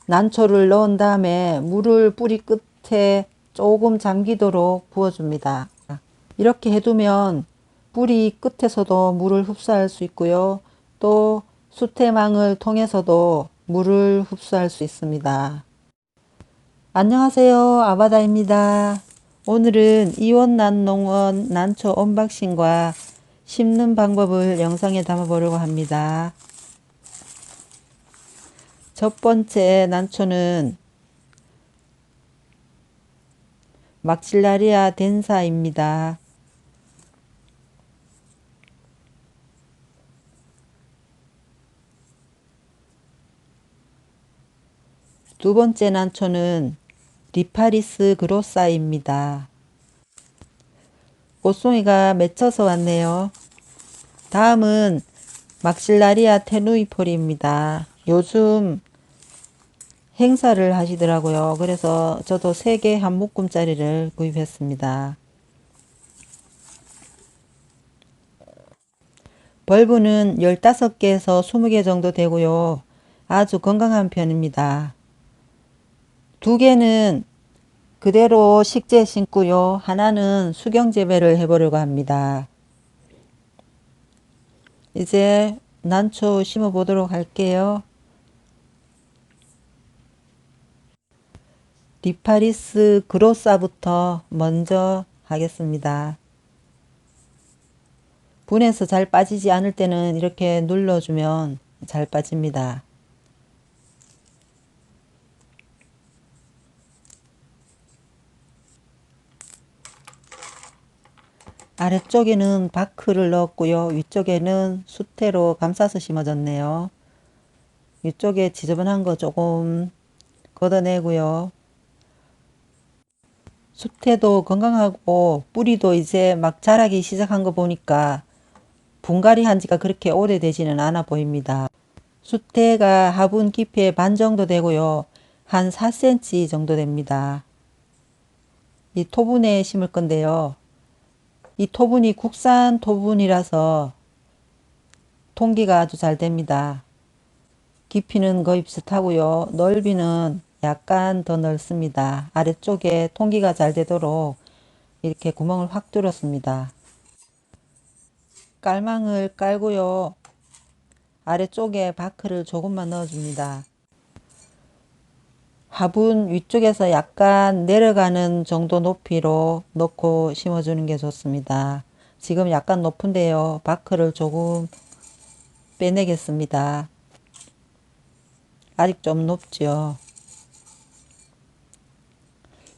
난초를 넣은 다음에 물을 뿌리 끝에 조금 잠기도록 부어줍니다. 이렇게 해두면 뿌리 끝에서도 물을 흡수할 수 있고요. 또 수태망을 통해서도 물을 흡수할 수 있습니다. 안녕하세요, 아바다입니다. 오늘은 이원난 농원 난초 언박싱과 심는 방법을 영상에 담아 보려고 합니다. 첫 번째 난초는 막실라리아 덴사입니다. 두 번째 난초는 리파리스 그로사입니다. 꽃송이가 맺혀서 왔네요. 다음은 막실라리아 테누이폴입니다. 요즘 행사를 하시더라고요. 그래서 저도 3개 한 묶음짜리를 구입했습니다. 벌브는 15개에서 20개 정도 되고요. 아주 건강한 편입니다. 2개는 그대로 식재에 심고요. 하나는 수경 재배를 해보려고 합니다. 이제 난초 심어 보도록 할게요. 리파리스 그로사부터 먼저 하겠습니다. 분해서 잘 빠지지 않을 때는 이렇게 눌러주면 잘 빠집니다. 아래쪽에는 바크를 넣었고요. 위쪽에는 수태로 감싸서 심어졌네요. 위쪽에 지저분한 거 조금 걷어내고요. 수태도 건강하고 뿌리도 이제 막 자라기 시작한 거 보니까 분갈이 한 지가 그렇게 오래되지는 않아 보입니다. 수태가 화분 깊이의 반 정도 되고요. 한 4cm 정도 됩니다. 이 토분에 심을 건데요. 이 토분이 국산 토분이라서 통기가 아주 잘 됩니다. 깊이는 거의 비슷하고요. 넓이는 약간 더 넓습니다. 아래쪽에 통기가 잘 되도록 이렇게 구멍을 확 뚫었습니다. 깔망을 깔고요. 아래쪽에 바크를 조금만 넣어줍니다. 화분 위쪽에서 약간 내려가는 정도 높이로 넣고 심어주는 게 좋습니다. 지금 약간 높은데요. 바크를 조금 빼내겠습니다. 아직 좀 높죠.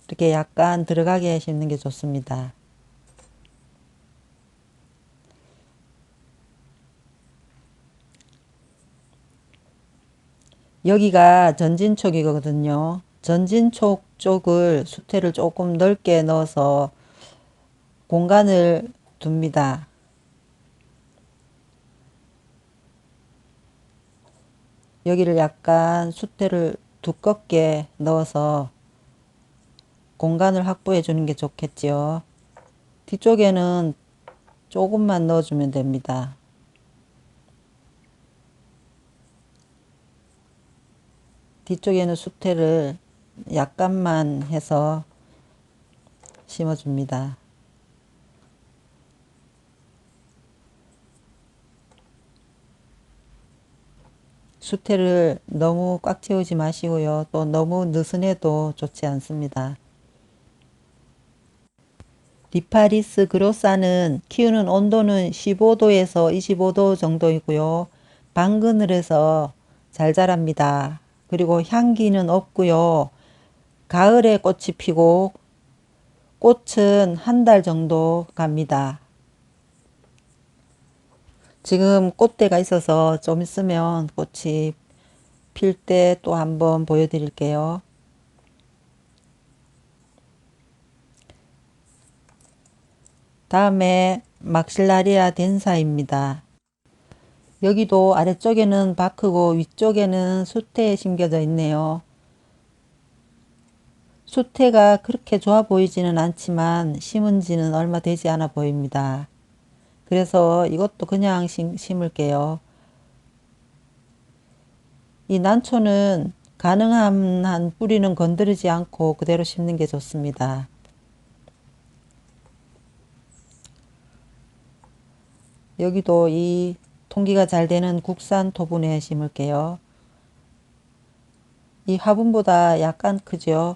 이렇게 약간 들어가게 심는 게 좋습니다. 여기가 전진촉이거든요. 전진촉 쪽을 수태를 조금 넓게 넣어서 공간을 둡니다. 여기를 약간 수태를 두껍게 넣어서 공간을 확보해 주는 게 좋겠지요. 뒤쪽에는 조금만 넣어주면 됩니다. 뒤쪽에는 수태를 약간만 해서 심어줍니다. 수태를 너무 꽉 채우지 마시고요. 또 너무 느슨해도 좋지 않습니다. 리파리스 그로사는 키우는 온도는 15도에서 25도 정도이고요. 방그늘에서 잘 자랍니다. 그리고 향기는 없고요. 가을에 꽃이 피고 꽃은 한 달 정도 갑니다. 지금 꽃대가 있어서 좀 있으면 꽃이 필 때 또 한번 보여드릴게요. 다음에 막실라리아 덴사입니다. 여기도 아래쪽에는 바크고 위쪽에는 수태에 심겨져 있네요. 수태가 그렇게 좋아 보이지는 않지만 심은 지는 얼마 되지 않아 보입니다. 그래서 이것도 그냥 심을게요. 이 난초는 가능한 한 뿌리는 건드리지 않고 그대로 심는 게 좋습니다. 여기도 이 통기가 잘 되는 국산 토분에 심을게요. 이 화분보다 약간 크죠.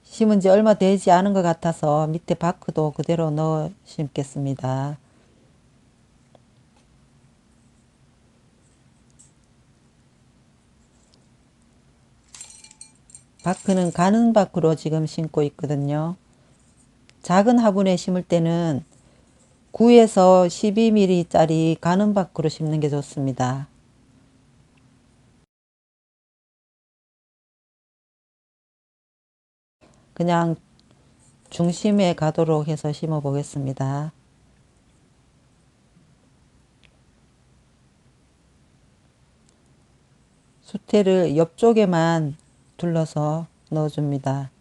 심은 지 얼마 되지 않은 것 같아서 밑에 바크도 그대로 넣어 심겠습니다. 바크는 가는 바크로 지금 심고 있거든요. 작은 화분에 심을 때는 9에서 12mm 짜리 가는 바크로 심는 게 좋습니다. 그냥 중심에 가도록 해서 심어 보겠습니다. 수태를 옆쪽에만 둘러서 넣어줍니다.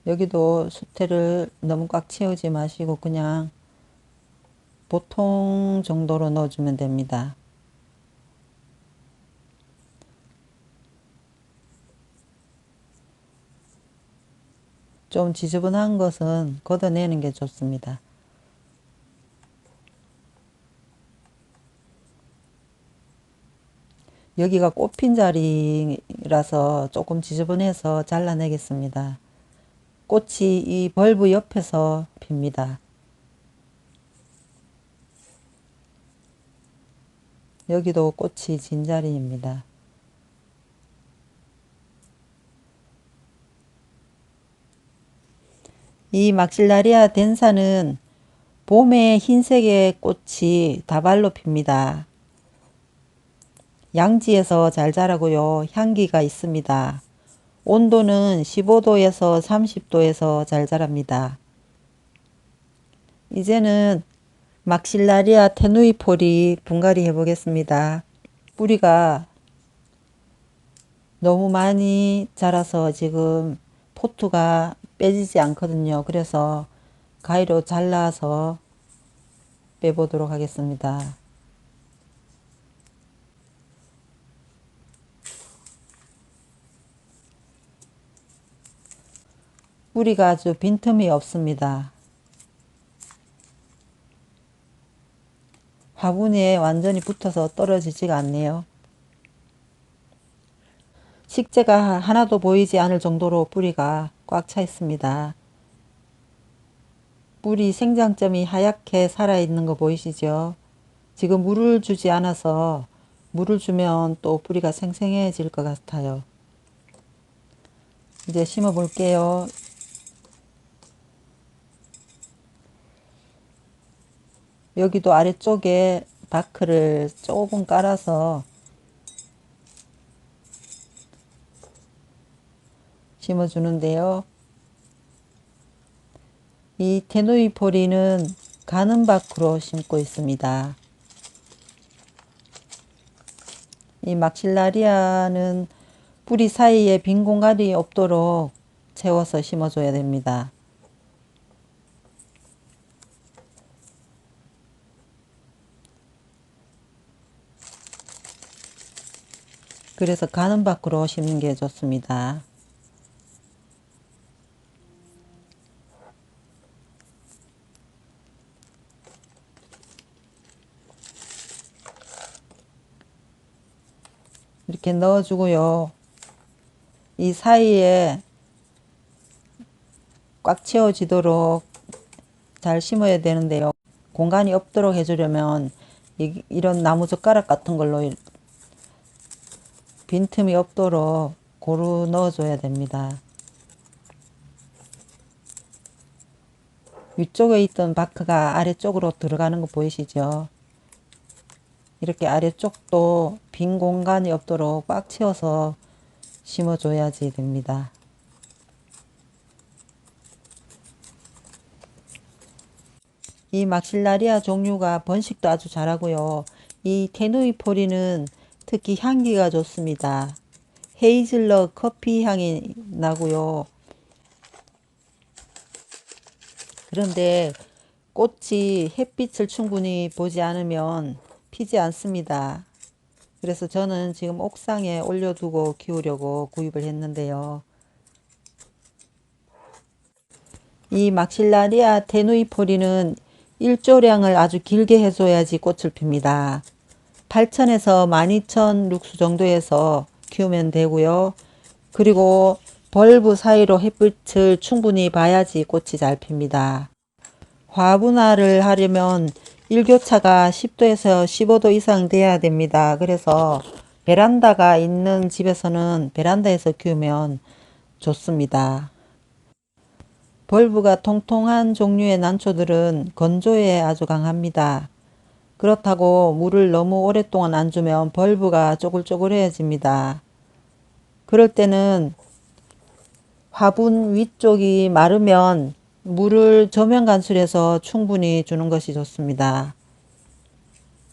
여기도 수태를 너무 꽉 채우지 마시고 그냥 보통 정도로 넣어주면 됩니다. 좀 지저분한 것은 걷어내는 게 좋습니다. 여기가 꽃핀 자리라서 조금 지저분해서 잘라내겠습니다. 꽃이 이 벌브 옆에서 핍니다. 여기도 꽃이 진 자리입니다. 이 막실라리아 덴사는 봄에 흰색의 꽃이 다발로 핍니다. 양지에서 잘 자라고요. 향기가 있습니다. 온도는 15도에서 30도에서 잘 자랍니다. 이제는 막실라리아 테누이폴이 분갈이 해 보겠습니다. 뿌리가 너무 많이 자라서 지금 포트가 빼지지 않거든요. 그래서 가위로 잘라서 빼보도록 하겠습니다. 뿌리가 아주 빈틈이 없습니다. 화분에 완전히 붙어서 떨어지지가 않네요. 식재가 하나도 보이지 않을 정도로 뿌리가 꽉 차 있습니다. 뿌리 생장점이 하얗게 살아있는 거 보이시죠? 지금 물을 주지 않아서 물을 주면 또 뿌리가 생생해질 것 같아요. 이제 심어 볼게요. 여기도 아래쪽에 바크를 조금 깔아서 심어 주는데요. 이 테누이포리는 가는 밖으로 심고 있습니다. 이 막실라리아는 뿌리 사이에 빈 공간이 없도록 채워서 심어줘야 됩니다. 그래서 가는 밖으로 심는 게 좋습니다. 이렇게 넣어주고요. 이 사이에 꽉 채워지도록 잘 심어야 되는데요. 공간이 없도록 해주려면 이런 나무 젓가락 같은 걸로 빈틈이 없도록 고루 넣어줘야 됩니다. 위쪽에 있던 바크가 아래쪽으로 들어가는 거 보이시죠? 이렇게 아래쪽도 빈 공간이 없도록 꽉 채워서 심어줘야지 됩니다. 이 막실라리아 종류가 번식도 아주 잘하고요. 이 테누이포리는 특히 향기가 좋습니다. 헤이즐넛 커피 향이 나고요. 그런데 꽃이 햇빛을 충분히 보지 않으면 피지 않습니다. 그래서 저는 지금 옥상에 올려두고 키우려고 구입을 했는데요. 이 막실라리아 테누이포리는 일조량을 아주 길게 해줘야지 꽃을 핍니다. 8,000에서 12,000 룩스 정도에서 키우면 되고요. 그리고 벌브 사이로 햇빛을 충분히 봐야지 꽃이 잘 핍니다. 화분화를 하려면 일교차가 10도에서 15도 이상 돼야 됩니다. 그래서 베란다가 있는 집에서는 베란다에서 키우면 좋습니다. 벌브가 통통한 종류의 난초들은 건조에 아주 강합니다. 그렇다고 물을 너무 오랫동안 안 주면 벌브가 쪼글쪼글해집니다. 그럴 때는 화분 위쪽이 마르면 물을 저면 간술해서 충분히 주는 것이 좋습니다.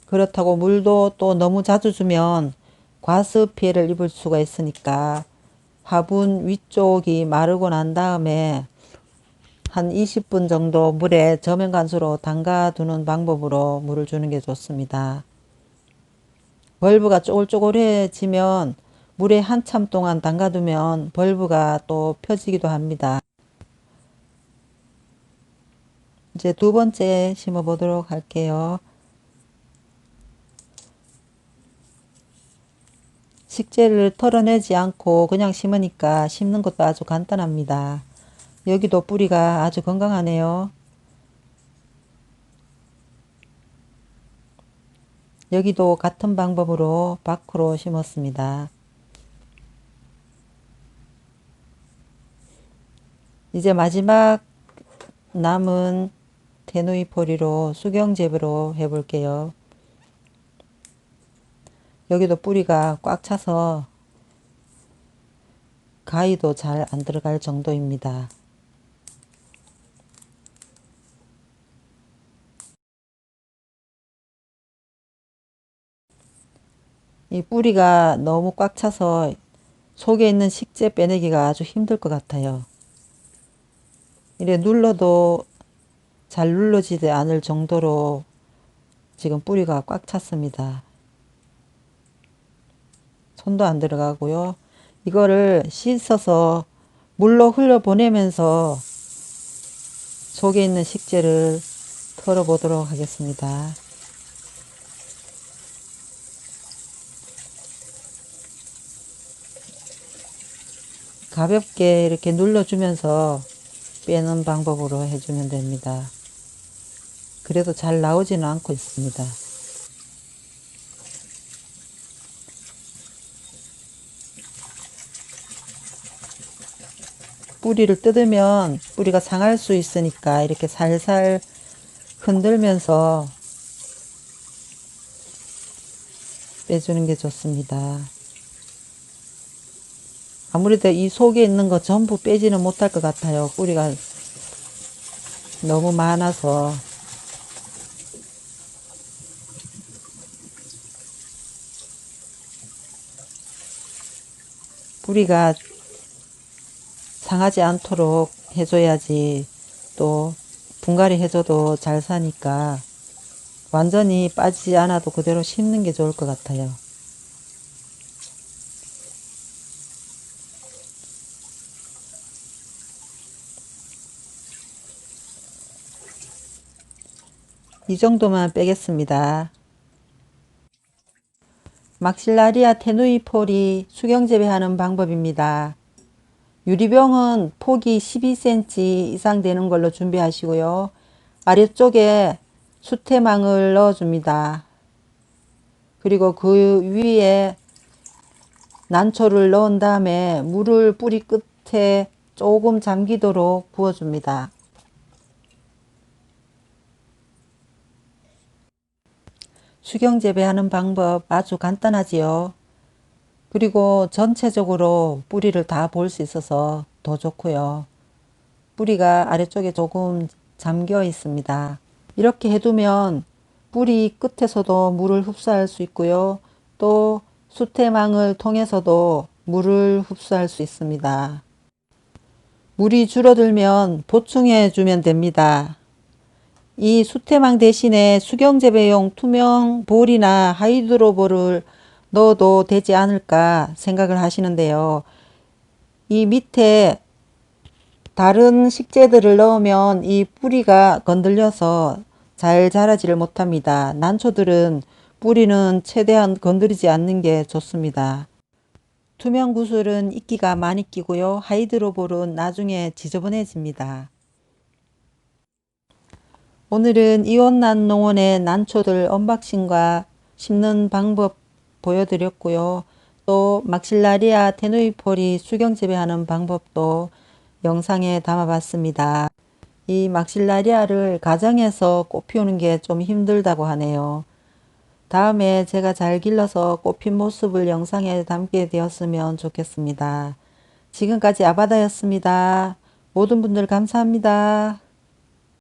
그렇다고 물도 또 너무 자주 주면 과습 피해를 입을 수가 있으니까 화분 위쪽이 마르고 난 다음에 한 20분 정도 물에 저면 간수로 담가 두는 방법으로 물을 주는 게 좋습니다. 벌브가 쪼글쪼글해지면 물에 한참 동안 담가 두면 벌브가 또 펴지기도 합니다. 이제 두 번째 심어 보도록 할게요. 식재를 털어내지 않고 그냥 심으니까 심는 것도 아주 간단합니다. 여기도 뿌리가 아주 건강하네요. 여기도 같은 방법으로 밖으로 심었습니다. 이제 마지막 남은 테누이포리로 수경재배로 해볼게요. 여기도 뿌리가 꽉 차서 가위도 잘 안 들어갈 정도입니다. 이 뿌리가 너무 꽉 차서 속에 있는 식재 빼내기가 아주 힘들 것 같아요. 이래 눌러도 잘 눌러지지 않을 정도로 지금 뿌리가 꽉 찼습니다. 손도 안 들어가고요. 이거를 씻어서 물로 흘려보내면서 속에 있는 식재를 털어보도록 하겠습니다. 가볍게 이렇게 눌러주면서 빼는 방법으로 해주면 됩니다. 그래도 잘 나오지는 않고 있습니다. 뿌리를 뜯으면 뿌리가 상할 수 있으니까 이렇게 살살 흔들면서 빼주는 게 좋습니다. 아무래도 이 속에 있는 거 전부 빼지는 못할 것 같아요. 뿌리가 너무 많아서. 뿌리가 상하지 않도록 해줘야지 또 분갈이 해줘도 잘 사니까 완전히 빠지지 않아도 그대로 심는 게 좋을 것 같아요. 이 정도만 빼겠습니다. 막실라리아 테누이폴이 수경재배하는 방법입니다. 유리병은 폭이 12cm 이상 되는 걸로 준비하시고요. 아래쪽에 수태망을 넣어줍니다. 그리고 그 위에 난초를 넣은 다음에 물을 뿌리 끝에 조금 잠기도록 부어줍니다. 수경재배하는 방법 아주 간단하지요. 그리고 전체적으로 뿌리를 다 볼 수 있어서 더 좋고요. 뿌리가 아래쪽에 조금 잠겨 있습니다. 이렇게 해두면 뿌리 끝에서도 물을 흡수할 수 있고요. 또 수태망을 통해서도 물을 흡수할 수 있습니다. 물이 줄어들면 보충해 주면 됩니다. 이 수태망 대신에 수경재배용 투명 볼이나 하이드로볼을 넣어도 되지 않을까 생각을 하시는데요. 이 밑에 다른 식재들을 넣으면 이 뿌리가 건들려서 잘 자라지를 못합니다. 난초들은 뿌리는 최대한 건드리지 않는 게 좋습니다. 투명 구슬은 이끼가 많이 끼고요. 하이드로볼은 나중에 지저분해집니다. 오늘은 이온난 농원의 난초들 언박싱과 심는 방법 보여드렸고요. 또 막실라리아 테누이폴이 수경재배하는 방법도 영상에 담아봤습니다. 이 막실라리아를 가정에서 꽃 피우는 게 좀 힘들다고 하네요. 다음에 제가 잘 길러서 꽃핀 모습을 영상에 담게 되었으면 좋겠습니다. 지금까지 아바다였습니다. 모든 분들 감사합니다.